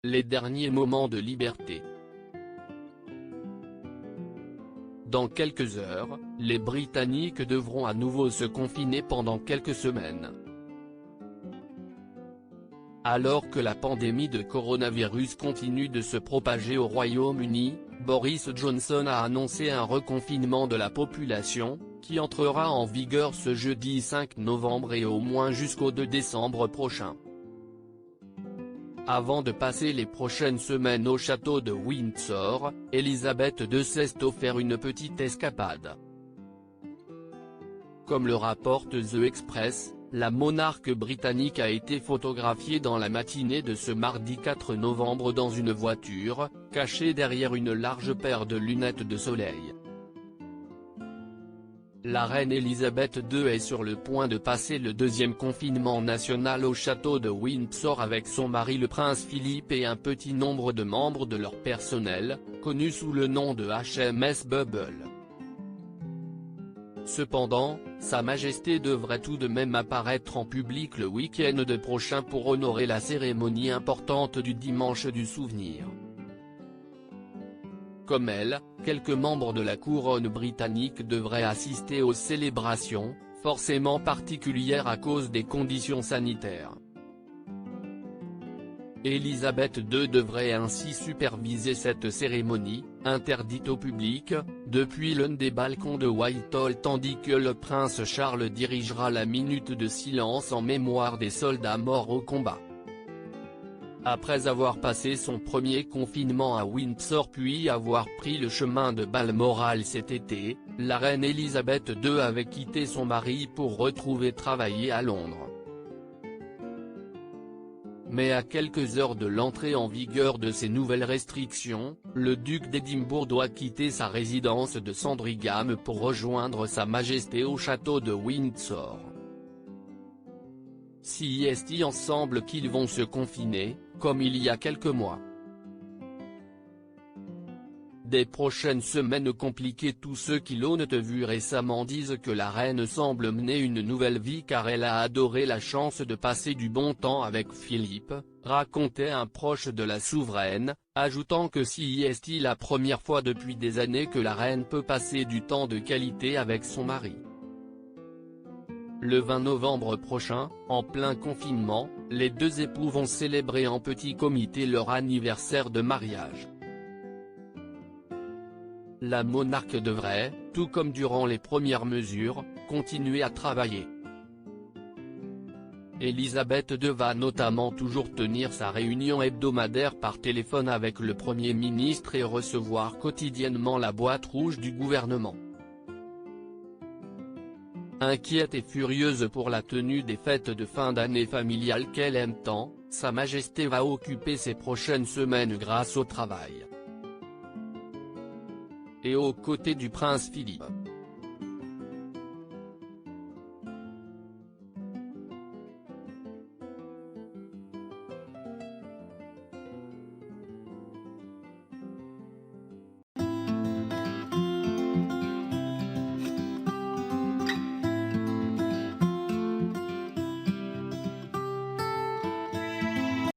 les derniers moments de liberté. Dans quelques heures, les Britanniques devront à nouveau se confiner pendant quelques semaines. Alors que la pandémie de coronavirus continue de se propager au Royaume-Uni, Boris Johnson a annoncé un reconfinement de la population, qui entrera en vigueur ce jeudi 5 novembre et au moins jusqu'au 2 décembre prochain. Avant de passer les prochaines semaines au château de Windsor, Elisabeth II s'est offert une petite escapade. Comme le rapporte The Express, la monarque britannique a été photographiée dans la matinée de ce mardi 4 novembre dans une voiture, cachée derrière une large paire de lunettes de soleil. La reine Elisabeth II est sur le point de passer le deuxième confinement national au château de Windsor avec son mari le prince Philippe et un petit nombre de membres de leur personnel, connus sous le nom de HMS Bubble. Cependant, Sa Majesté devrait tout de même apparaître en public le week-end prochain pour honorer la cérémonie importante du Dimanche du Souvenir. Comme elle, quelques membres de la couronne britannique devraient assister aux célébrations, forcément particulières à cause des conditions sanitaires. Elisabeth II devrait ainsi superviser cette cérémonie, interdite au public, depuis l'un des balcons de Whitehall tandis que le prince Charles dirigera la minute de silence en mémoire des soldats morts au combat. Après avoir passé son premier confinement à Windsor puis avoir pris le chemin de Balmoral cet été, la reine Elisabeth II avait quitté son mari pour retrouver travailler à Londres. Mais à quelques heures de l'entrée en vigueur de ces nouvelles restrictions, le duc d'Édimbourg doit quitter sa résidence de Sandringham pour rejoindre Sa Majesté au château de Windsor. Si est-il ensemble qu'ils vont se confiner, comme il y a quelques mois. Des prochaines semaines compliquées. Tous ceux qui l'ont vu récemment disent que la reine semble mener une nouvelle vie car elle a adoré la chance de passer du bon temps avec Philippe, racontait un proche de la souveraine, ajoutant que si est la première fois depuis des années que la reine peut passer du temps de qualité avec son mari. Le 20 novembre prochain, en plein confinement, les deux époux vont célébrer en petit comité leur anniversaire de mariage. La monarque devrait, tout comme durant les premières mesures, continuer à travailler. Elisabeth II va notamment toujours tenir sa réunion hebdomadaire par téléphone avec le Premier ministre et recevoir quotidiennement la boîte rouge du gouvernement. Inquiète et furieuse pour la tenue des fêtes de fin d'année familiale qu'elle aime tant, Sa Majesté va occuper ses prochaines semaines grâce au travail. Et aux côtés du prince Philippe.